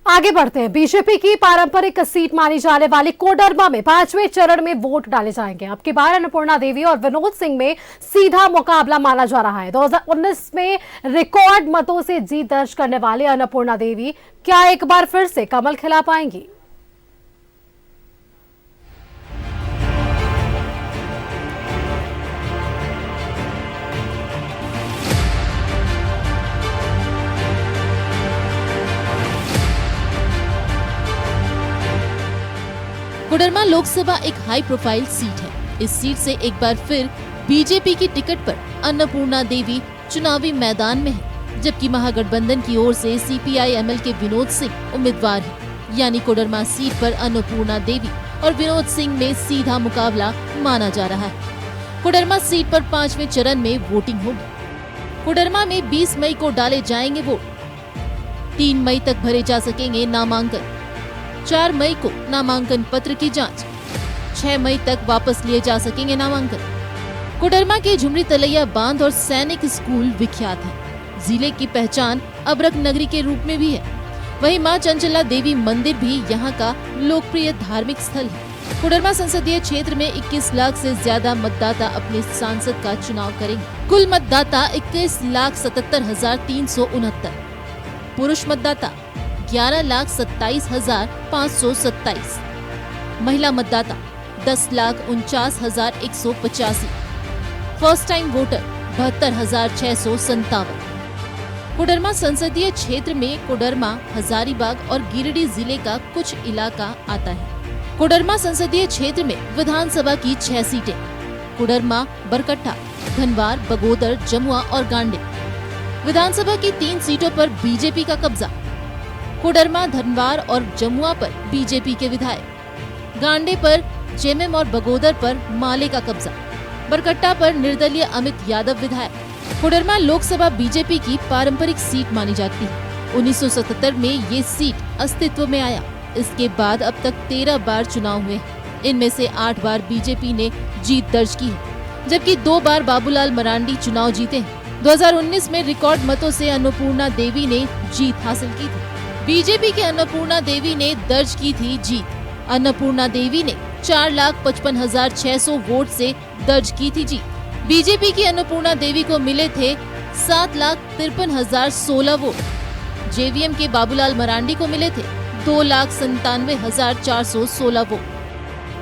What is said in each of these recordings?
आगे बढ़ते हैं। बीजेपी की पारंपरिक सीट मानी जाने वाली कोडरमा में 5वें चरण में वोट डाले जाएंगे। अब की बार अन्नपूर्णा देवी और विनोद सिंह में सीधा मुकाबला माना जा रहा है। 2019 में रिकॉर्ड मतों से जीत दर्ज करने वाली अन्नपूर्णा देवी क्या एक बार फिर से कमल खिला पाएंगी? कोडरमा लोकसभा एक हाई प्रोफाइल सीट है। इस सीट से एक बार फिर बीजेपी की टिकट पर अन्नपूर्णा देवी चुनावी मैदान में है, जबकि महागठबंधन की ओर से CPI-ML के विनोद सिंह उम्मीदवार हैं। यानी कोडरमा सीट पर अन्नपूर्णा देवी और विनोद सिंह में सीधा मुकाबला माना जा रहा है। कोडरमा सीट पर 5वें चरण में वोटिंग होगी। कोडरमा में 20 मई को डाले जाएंगे वोट। 3 मई तक भरे जा सकेंगे नामांकन। 4 मई को नामांकन पत्र की जांच। 6 मई तक वापस लिए जा सकेंगे नामांकन। कोडरमा के झुमरी तलैया बांध और सैनिक स्कूल विख्यात है। जिले की पहचान अबरक नगरी के रूप में भी है। वहीं मां चंचला देवी मंदिर भी यहाँ का लोकप्रिय धार्मिक स्थल है। कोडरमा संसदीय क्षेत्र में 21 लाख से ज्यादा मतदाता अपने सांसद का चुनाव करेंगे। कुल मतदाता 21,77,369। पुरुष मतदाता 11,27,527। महिला मतदाता 10,49,185। First time voter 72,657। कोडरमा संसदीय क्षेत्र में कोडरमा, हजारीबाग और गिरिडीह जिले का कुछ इलाका आता है। कोडरमा संसदीय क्षेत्र में विधानसभा की 6 सीटें कोडरमा, बरकट्टा, धनवार, बगोदर, जमुआ और गांडे। विधानसभा की 3 सीटों पर बीजेपी का कब्जा। कोडरमा, धनवार और जमुआ पर बीजेपी के विधायक। गांडे पर जेएमएम और बगोदर पर माले का कब्जा। बरकट्टा पर निर्दलीय अमित यादव विधायक। कोडरमा लोकसभा बीजेपी की पारंपरिक सीट मानी जाती है। 1977 में ये सीट अस्तित्व में आया। इसके बाद अब तक 13 बार चुनाव हुए। इनमें से 8 बार बीजेपी ने जीत दर्ज की है, जबकि 2 बार बाबूलाल मरांडी चुनाव जीते हैं। 2019 में रिकॉर्ड मतों से अन्नपूर्णा देवी ने जीत हासिल की थी। बीजेपी के अन्नपूर्णा देवी ने दर्ज की थी जीत। अन्नपूर्णा देवी ने 4,55,600 वोट से दर्ज की थी जीत। बीजेपी की अन्नपूर्णा देवी को मिले थे 7,53,016 वोट। जेवीएम के बाबूलाल मरांडी को मिले थे 2,97,416 वोट।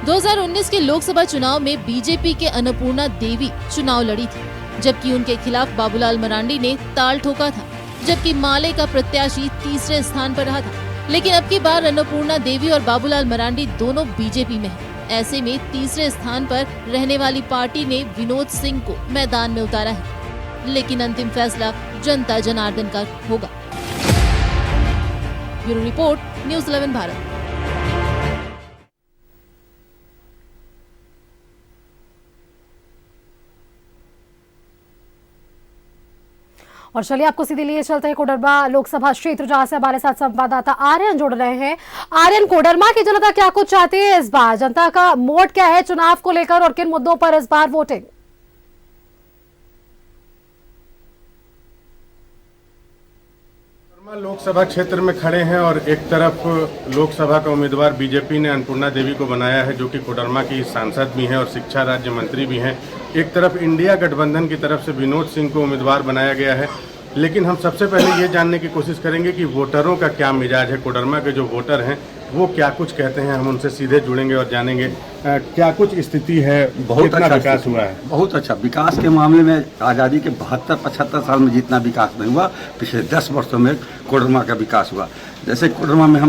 2019 के लोकसभा चुनाव में बीजेपी के अन्नपूर्णा देवी चुनाव लड़ी थी, जबकि उनके खिलाफ बाबूलाल मरांडी ने ताल ठोका था, जबकि माले का प्रत्याशी तीसरे स्थान पर रहा था। लेकिन अब की बार अन्नपूर्णा देवी और बाबूलाल मरांडी दोनों बीजेपी में हैं। ऐसे में तीसरे स्थान पर रहने वाली पार्टी ने विनोद सिंह को मैदान में उतारा है, लेकिन अंतिम फैसला जनता जनार्दन का होगा। Bureau report, news 11 Bharat. और चलिए आपको सीधे लिए चलते हैं कोडरमा लोकसभा क्षेत्र, जहां से हमारे साथ संवाददाता आर्यन जुड़ रहे हैं। आर्यन, कोडरमा की जनता क्या कुछ चाहती है इस बार? जनता का मोड क्या है चुनाव को लेकर और किन मुद्दों पर इस बार वोटिंग? कोडरमा लोकसभा क्षेत्र में खड़े हैं और एक तरफ लोकसभा का उम्मीदवार बीजेपी ने अन्नपूर्णा देवी को बनाया है, जो कि कोडरमा की सांसद भी हैं और शिक्षा राज्य मंत्री भी हैं। एक तरफ इंडिया गठबंधन की तरफ से विनोद सिंह को उम्मीदवार बनाया गया है। लेकिन हम सबसे पहले ये जानने की कोशिश करेंगे कि वोटरों का क्या मिजाज है। कोडरमा के जो वोटर हैं वो क्या कुछ कहते हैं, हम उनसे सीधे जुड़ेंगे और जानेंगे क्या कुछ स्थिति है। बहुत अच्छा विकास हुआ है। बहुत अच्छा विकास के मामले में आज़ादी के 72-75 साल में जितना विकास नहीं हुआ, पिछले 10 वर्षों में कोडरमा का विकास हुआ। जैसे कोडरमा में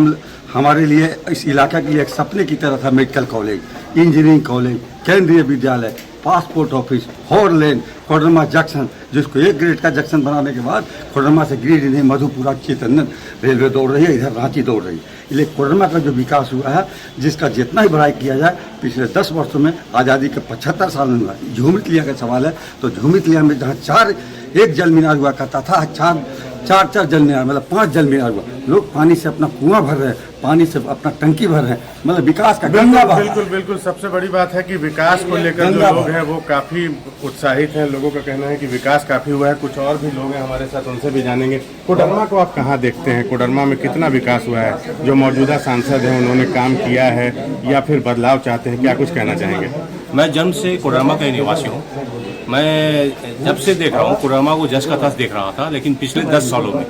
हमारे लिए, इस इलाके के लिए एक सपने की तरह था मेडिकल कॉलेज, इंजीनियरिंग कॉलेज, केंद्रीय विद्यालय, पासपोर्ट ऑफिस, 4 लेन, कोडरमा जंक्शन, जिसको 1 ग्रेड का जंक्शन बनाने के बाद कोडरमा से गिरिडीह, मधुपुरा, चेतन रेलवे दौड़ रही है, इधर रांची दौड़ रही है। इसलिए कोडरमा का जो विकास हुआ है, जिसका जितना ही बड़ाई किया जाए, पिछले 10 वर्षों में आज़ादी के 75 साल में हुआ। झूमरी तलैया का सवाल है तो झूमरी तलैया में जहाँ 1 जल मीनार हुआ करता था, 4 4 जल मीनार मतलब 5 जल मीनार हुआ। लोग पानी से अपना कुआं भर रहे हैं, पानी से अपना टंकी भर रहे हैं, मतलब विकास का गंगा बहा। बिल्कुल बिल्कुल, सबसे बड़ी बात है कि विकास को लेकर जो लोग हैं वो काफी उत्साहित हैं। लोगों का कहना है कि विकास काफी हुआ है। कुछ और भी लोग हैं हमारे साथ, उनसे भी जानेंगे। कोडरमा को आप कहाँ देखते हैं? कोडरमा में कितना विकास हुआ है? जो मौजूदा सांसद हैं उन्होंने काम किया है या फिर बदलाव चाहते हैं? क्या कुछ कहना चाहेंगे? मैं जन्म से कोडरमा का निवासी हूँ। मैं जब से देख रहा हूँ कोडरमा को जस का तस देख रहा था, लेकिन पिछले 10 सालों में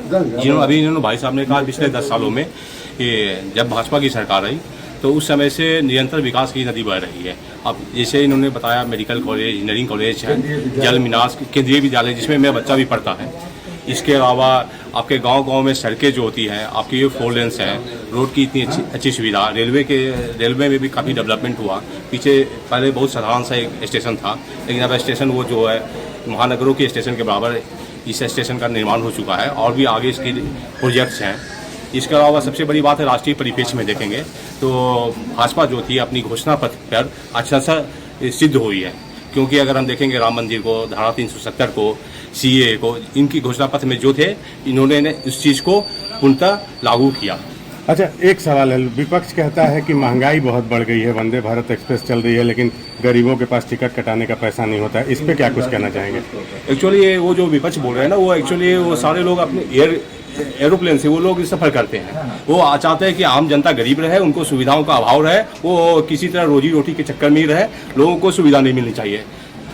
इन्होंने भाई साहब ने कहा पिछले 10 सालों में ये जब भाजपा की सरकार आई तो उस समय से निरंतर विकास की नदी बह रही है। अब जैसे इन्होंने बताया मेडिकल कॉलेज, इंजीनियरिंग कॉलेज है, जल मीनार, केंद्रीय विद्यालय जिसमें मेरा बच्चा भी पढ़ता है। इसके अलावा आपके गांव-गांव में सड़कें जो होती हैं आपकी ये 4 लेन्स हैं, रोड की इतनी अच्छी सुविधा, रेलवे में भी काफ़ी डेवलपमेंट हुआ। पीछे पहले बहुत साधारण सा एक स्टेशन था, लेकिन अब स्टेशन वो जो है महानगरों के स्टेशन के बराबर इस स्टेशन का निर्माण हो चुका है और भी आगे इसके प्रोजेक्ट्स हैं। इसके अलावा सबसे बड़ी बात है राष्ट्रीय परिप्रेक्ष्य में देखेंगे तो भाजपा जो थी अपनी घोषणा पत्र पर अच्छा सा सिद्ध हुई है, क्योंकि अगर हम देखेंगे राम मंदिर को, धारा 370 को, CAA को, इनकी घोषणा पत्र में जो थे इन्होंने इस चीज़ को पूर्णतः लागू किया। अच्छा, एक सवाल है। विपक्ष कहता है कि महंगाई बहुत बढ़ गई है, वंदे भारत एक्सप्रेस चल रही है लेकिन गरीबों के पास टिकट कटाने का पैसा नहीं होता है। इस पे क्या कुछ कहना चाहेंगे? एक्चुअली वो जो विपक्ष बोल रहे हैं ना, वो एक्चुअली वो सारे लोग अपने एरोप्लेन से वो लोग सफर करते हैं। वो चाहते हैं कि आम जनता गरीब रहे, उनको सुविधाओं का अभाव रहे, वो किसी तरह रोजी रोटी के चक्कर में ही रहे, लोगों को सुविधा नहीं मिलनी चाहिए।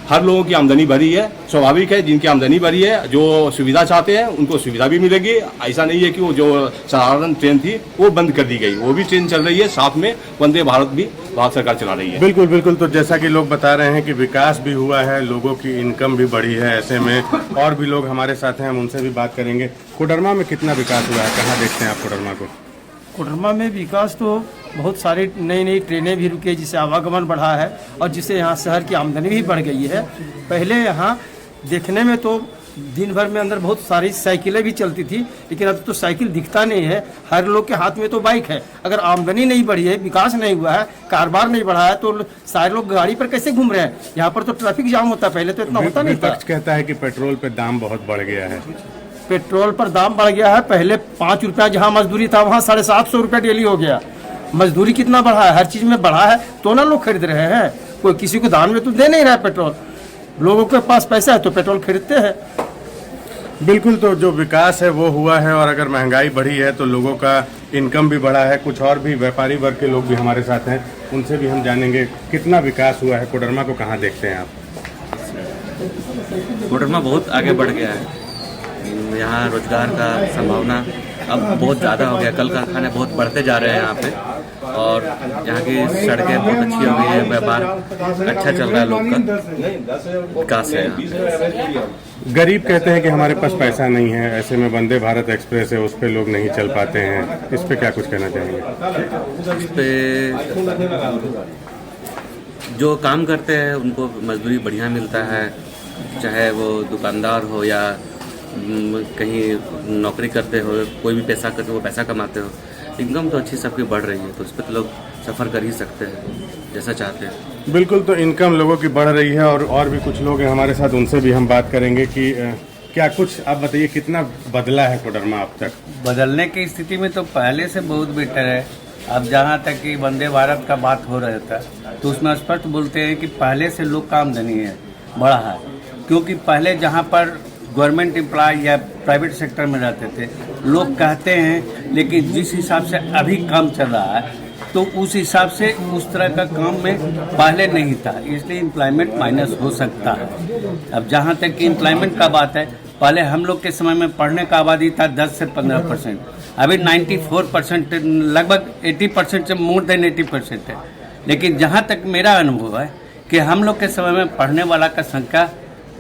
हर लोगों की आमदनी बढ़ी है, स्वाभाविक है, जिनकी आमदनी बढ़ी है जो सुविधा चाहते हैं उनको सुविधा भी मिलेगी। ऐसा नहीं है कि वो जो साधारण ट्रेन थी वो बंद कर दी गई, वो भी ट्रेन चल रही है, साथ में वंदे भारत भी भारत सरकार चला रही है। बिल्कुल बिल्कुल। तो जैसा कि लोग बता रहे हैं कि विकास भी हुआ है, लोगों की इनकम भी बढ़ी है। ऐसे में और भी लोग हमारे साथ हैं, हम उनसे भी बात करेंगे। कोडरमा में कितना विकास हुआ है? कहाँ देखते हैं आप कोडरमा को? कोडरमा में विकास तो बहुत सारी नई ट्रेनें भी रुकी, जिससे आवागमन बढ़ा है और जिससे यहाँ शहर की आमदनी भी बढ़ गई है। पहले यहाँ देखने में तो दिन भर में अंदर बहुत सारी साइकिलें भी चलती थी, लेकिन अब तो साइकिल दिखता नहीं है। हर लोग के हाथ में तो बाइक है। अगर आमदनी नहीं बढ़ी है, विकास नहीं हुआ है, कारोबार नहीं बढ़ा है, तो सारे लोग गाड़ी पर कैसे घूम रहे हैं? यहाँ पर तो ट्रैफिक जाम होता है, पहले तो इतना होता नहीं था। विपक्ष कहता है कि पेट्रोल पे दाम बहुत बढ़ गया है। पेट्रोल पर दाम बढ़ गया है। पहले 5 रुपया जहाँ मजदूरी था वहाँ 750 रुपया डेली हो गया। मजदूरी कितना बढ़ा है? हर चीज में बढ़ा है तो ना लोग खरीद रहे हैं। कोई किसी को दान में तो दे नहीं रहा है पेट्रोल। लोगों के पास पैसा है तो पेट्रोल खरीदते हैं। बिल्कुल। तो जो विकास है वो हुआ है और अगर महंगाई बढ़ी है तो लोगों का इनकम भी बढ़ा है। कुछ और भी व्यापारी वर्ग के लोग भी हमारे साथ हैं, उनसे भी हम जानेंगे कितना विकास हुआ है। कोडरमा को कहाँ देखते हैं आप? कोडरमा बहुत आगे बढ़ गया है। यहाँ रोजगार का संभावना अब बहुत ज़्यादा हो गया। कल कारखाने बहुत बढ़ते जा रहे हैं यहाँ पे, और यहाँ की सड़कें बहुत अच्छी हो गई है। व्यापार अच्छा चल रहा है, लोग का विकास है यहाँ। गरीब कहते हैं कि हमारे पास पैसा नहीं है, ऐसे में वंदे भारत एक्सप्रेस है उस पर लोग नहीं चल पाते हैं। इस पे क्या कुछ कहना चाहेंगे? इस पे जो काम करते हैं उनको मजदूरी बढ़िया मिलता है, चाहे वो दुकानदार हो या कहीं नौकरी करते हो, कोई भी पैसा करते हो, पैसा कमाते हो, इनकम तो अच्छी सबकी बढ़ रही है, तो उस पर तो लोग सफ़र कर ही सकते हैं जैसा चाहते हैं। बिल्कुल। तो इनकम लोगों की बढ़ रही है और भी कुछ लोग हैं हमारे साथ, उनसे भी हम बात करेंगे कि क्या कुछ आप बताइए कितना बदला है कोडरमा अब तक? बदलने की स्थिति में तो पहले से बहुत बेटर है। अब जहाँ तक कि वंदे भारत का बात हो रहा था तो उसमें स्पष्ट बोलते हैं कि पहले से लोग का आमदनी है बढ़ा है, क्योंकि पहले जहाँ पर गवर्नमेंट एम्प्लॉय या प्राइवेट सेक्टर में रहते थे लोग कहते हैं, लेकिन जिस हिसाब से अभी काम चल रहा है तो उस हिसाब से उस तरह का काम में पहले नहीं था, इसलिए एम्प्लॉयमेंट माइनस हो सकता है। अब जहाँ तक कि एम्प्लॉयमेंट का बात है, पहले हम लोग के समय में पढ़ने का आबादी था 10 से 15%, अभी 94%, लगभग 80% से मोर देन 80% है। लेकिन जहाँ तक मेरा अनुभव है कि हम लोग के समय में पढ़ने वाला का संख्या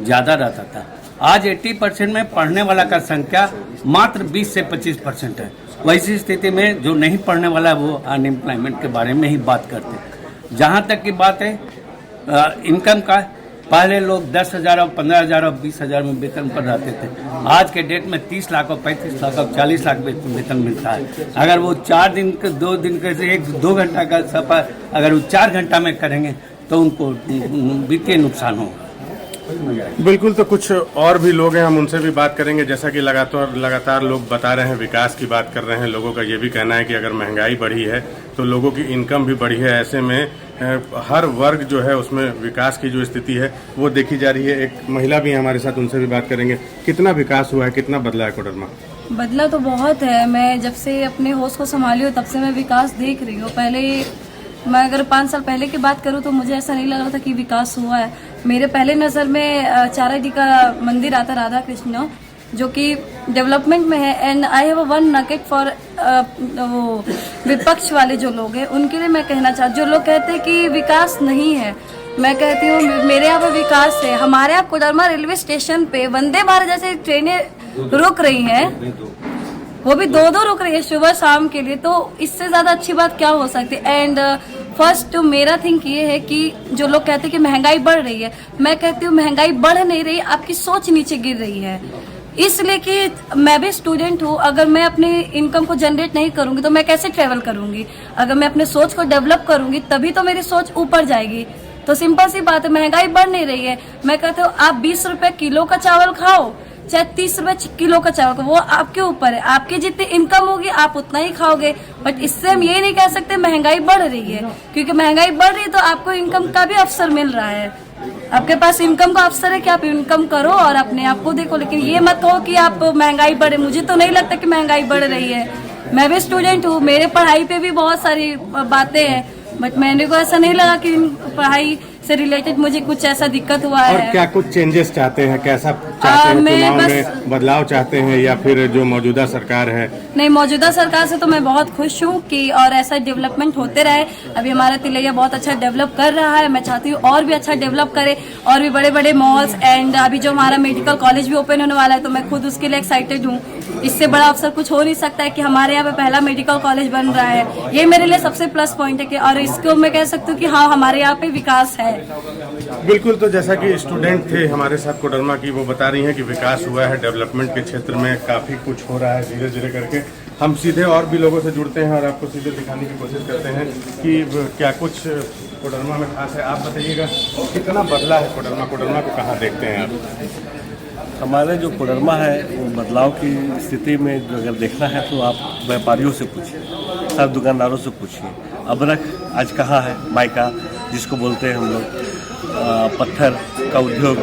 ज़्यादा रहता था। आज 80% में पढ़ने वाला का संख्या मात्र 20 से 25% है। वैसी स्थिति में जो नहीं पढ़ने वाला है वो अनएम्प्लॉयमेंट के बारे में ही बात करते हैं। जहाँ तक की बात है इनकम का, पहले लोग 10,000 और 15,000 और 20,000 में वेतन पर रहते थे। आज के डेट में 30 लाख और 35 लाख और 40 लाख वेतन मिलता है। अगर वो 4 दिन के 2 दिन के 1-2 घंटा का सफर अगर वो 4 घंटा में करेंगे तो उनको वित्तीय नुकसान होगा। बिल्कुल, तो कुछ और भी लोग हैं, हम उनसे भी बात करेंगे। जैसा कि लगातार लोग बता रहे हैं, विकास की बात कर रहे हैं। लोगों का ये भी कहना है कि अगर महंगाई बढ़ी है तो लोगों की इनकम भी बढ़ी है। ऐसे में हर वर्ग जो है उसमें विकास की जो स्थिति है वो देखी जा रही है। एक महिला भी है हमारे साथ, उनसे भी बात करेंगे। कितना विकास हुआ है, कितना बदला है कोडरमा? बदला तो बहुत है। मैं जब से अपने होश को संभाली हूँ तब से मैं विकास देख रही हूँ। पहले मैं अगर 5 साल पहले की बात करूँ तो मुझे ऐसा नहीं लग रहा था कि विकास हुआ है। मेरे पहले नज़र में चाराडी का मंदिर आता, राधा कृष्ण, जो कि डेवलपमेंट में है। And I have one nugget for वो विपक्ष वाले जो लोग हैं उनके लिए मैं कहना चाहती हूँ। जो लोग कहते हैं कि विकास नहीं है, मैं कहती हूँ मेरे यहाँ पे विकास है। हमारे यहाँ कोडरमा रेलवे स्टेशन पे वंदे भारत जैसे ट्रेनें रुक रही हैं, वो भी 2-2 रुक रही है सुबह शाम के लिए। तो इससे ज्यादा अच्छी बात क्या हो सकती है? एंड फर्स्ट मेरा थिंक ये है कि जो लोग कहते हैं कि महंगाई बढ़ रही है, मैं कहती हूँ महंगाई बढ़ नहीं रही, आपकी सोच नीचे गिर रही है। इसलिए कि मैं भी स्टूडेंट हूँ, अगर मैं अपनी इनकम को जनरेट नहीं करूंगी तो मैं कैसे ट्रेवल करूंगी? अगर मैं अपने सोच को डेवलप करूंगी तभी तो मेरी सोच ऊपर जाएगी। तो सिंपल सी बात है, महंगाई बढ़ नहीं रही है। मैं कहती हूँ आप 20 रुपए किलो का चावल खाओ, चाहे 30 रुपए किलो का चावल, वो आपके ऊपर है। आपकी जितनी इनकम होगी आप उतना ही खाओगे। बट इससे हम ये नहीं कह सकते महंगाई बढ़ रही है, क्योंकि महंगाई बढ़ रही है तो आपको इनकम का भी अवसर मिल रहा है। आपके पास इनकम का अवसर है कि आप इनकम करो और अपने आप को देखो। लेकिन ये मत कहो कि आप महंगाई बढ़े। मुझे तो नहीं लगता कि महंगाई बढ़ रही है। मैं भी स्टूडेंट हूँ, मेरे पढ़ाई पे भी बहुत सारी बातें हैं, बट मैंने को ऐसा नहीं लगा कि पढ़ाई से रिलेटेड मुझे कुछ ऐसा दिक्कत हुआ है। और क्या कुछ चेंजेस चाहते हैं? कैसा चाहते हैं? चुनाव में बदलाव चाहते हैं या फिर जो मौजूदा सरकार है? नहीं, मौजूदा सरकार से तो मैं बहुत खुश हूँ कि और ऐसा डेवलपमेंट होते रहे। अभी हमारा तिलैया बहुत अच्छा डेवलप कर रहा है। मैं चाहती हूँ और भी अच्छा डेवलप करे, और भी बड़े बड़े मॉल्स। एंड अभी जो हमारा मेडिकल कॉलेज भी ओपन होने वाला है तो मैं खुद उसके लिए एक्साइटेड हूँ। इससे बड़ा अवसर कुछ हो नहीं सकता है कि हमारे यहाँ पे पहला मेडिकल कॉलेज बन रहा है। ये मेरे लिए सबसे प्लस पॉइंट है कि, और इसको मैं कह सकती हूँ कि हाँ, हमारे यहाँ पे विकास है। बिल्कुल, तो जैसा कि स्टूडेंट थे हमारे साथ कोडरमा की, वो बता रही हैं कि विकास हुआ है, डेवलपमेंट के क्षेत्र में काफ़ी कुछ हो रहा है धीरे धीरे करके। हम सीधे और भी लोगों से जुड़ते हैं और आपको सीधे दिखाने की कोशिश करते हैं कि क्या कुछ कोडरमा में खास है। आप बताइएगा कितना बदला है कोडरमा? कोडरमा को कहाँ देखते हैं आप? हमारे जो कोडरमा है वो बदलाव की स्थिति में जो अगर देखना है तो आप व्यापारियों से पूछिए, सब दुकानदारों से पूछिए। अबरख आज कहाँ है? मायका जिसको बोलते हैं हम लोग, पत्थर का उद्योग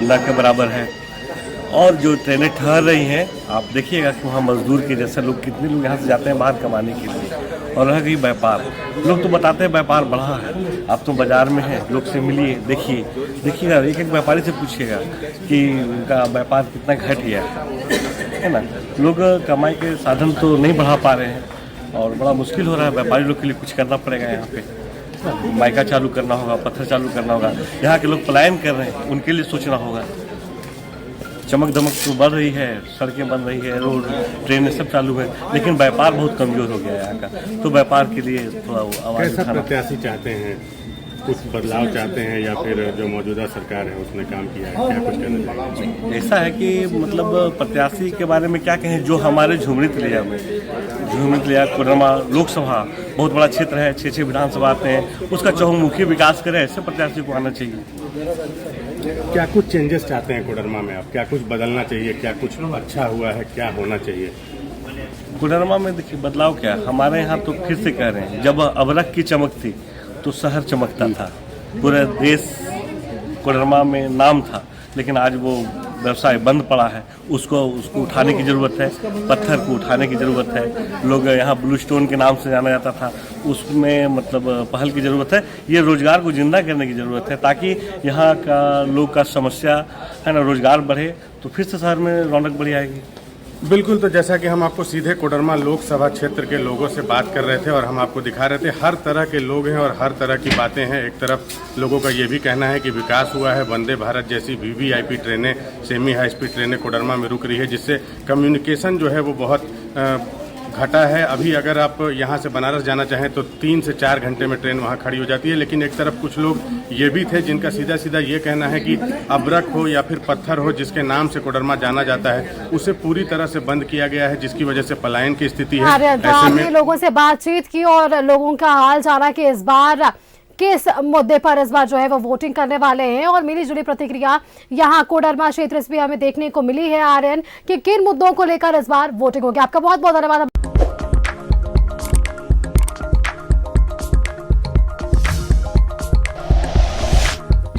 न के बराबर है। और जो ट्रेनें ठहर रही हैं, आप देखिएगा कि वहाँ मजदूर के जैसे लोग, कितने लोग यहाँ से जाते हैं बाहर कमाने के लिए। और रह गई व्यापार, लोग तो बताते हैं व्यापार बढ़ा है। आप तो बाजार में हैं, लोग से मिलिए, देखिएगा, एक एक व्यापारी से पूछिएगा कि उनका व्यापार कितना घट गया है ना। लोग कमाई के साधन तो नहीं बढ़ा पा रहे हैं और बड़ा मुश्किल हो रहा है। व्यापारी लोग के लिए कुछ करना पड़ेगा। यहाँ पे मायका चालू करना होगा, पत्थर चालू करना होगा। यहाँ के लोग पलायन कर रहे हैं, उनके लिए सोचना होगा। चमक दमक तो बढ़ रही है, सड़कें बन रही है, रोड, ट्रेनें सब चालू है, लेकिन व्यापार बहुत कमजोर हो गया है यहाँ का। तो व्यापार के लिए थोड़ा आवाज़ कैसा प्रत्याशी चाहते हैं? कुछ बदलाव चाहते हैं या फिर जो मौजूदा सरकार है उसने काम किया है? क्या कुछ कहना चाहिए? ऐसा है कि मतलब प्रत्याशी के बारे में क्या कहें, जो हमारे झुमरी तिलैया कोडरमा लोकसभा बहुत बड़ा क्षेत्र है, 6 विधानसभा आते हैं, उसका चहुमुखी विकास करे, ऐसे प्रत्याशी को आना चाहिए। क्या कुछ चेंजेस चाहते हैं कोडरमा में आप? क्या कुछ बदलना चाहिए? क्या कुछ अच्छा हुआ है? क्या होना चाहिए कोडरमा में? देखिए बदलाव क्या, हमारे यहाँ तो फिर से कह रहे हैं, जब अबरख की चमक थी तो शहर चमकता था, पूरे देश कोडरमा में नाम था। लेकिन आज वो व्यवसाय बंद पड़ा है, उसको उठाने की ज़रूरत है, पत्थर को उठाने की ज़रूरत है। लोग यहाँ ब्लू स्टोन के नाम से जाना जाता था, उसमें मतलब पहल की ज़रूरत है। ये रोज़गार को जिंदा करने की ज़रूरत है ताकि यहाँ का लोग का समस्या है ना, रोज़गार बढ़े तो फिर से शहर में रौनक बढ़ी आएगी। बिल्कुल, तो जैसा कि हम आपको सीधे कोडरमा लोकसभा क्षेत्र के लोगों से बात कर रहे थे और हम आपको दिखा रहे थे, हर तरह के लोग हैं और हर तरह की बातें हैं। एक तरफ लोगों का ये भी कहना है कि विकास हुआ है, वंदे भारत जैसी VVIP ट्रेनें, सेमी हाई स्पीड ट्रेनें कोडरमा में रुक रही है, जिससे कम्युनिकेशन जो है वो बहुत घटा है। अभी अगर आप यहाँ से बनारस जाना चाहें तो 3 से 4 घंटे में ट्रेन वहाँ खड़ी हो जाती है। लेकिन एक तरफ कुछ लोग ये भी थे जिनका सीधा सीधा ये कहना है कि अबरख हो या फिर पत्थर हो, जिसके नाम से कोडरमा जाना जाता है, उसे पूरी तरह से बंद किया गया है, जिसकी वजह से पलायन की स्थिति है। ऐसे में लोगों से बातचीत की और लोगों का हाल जाना कि इस बार किस मुद्दे पर इस बार जो है वो वोटिंग करने वाले हैं और मिली जुली प्रतिक्रिया यहाँ कोडरमा क्षेत्र से भी हमें देखने को मिली है आर्यन कि किन मुद्दों को लेकर इस बार वोटिंग होगी। आपका बहुत बहुत धन्यवाद।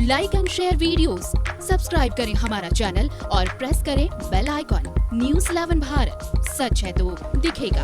Like and share videos, subscribe करें हमारा चैनल और प्रेस करें बेल आइकॉन। न्यूज़ 11 भारत, सच है तो दिखेगा।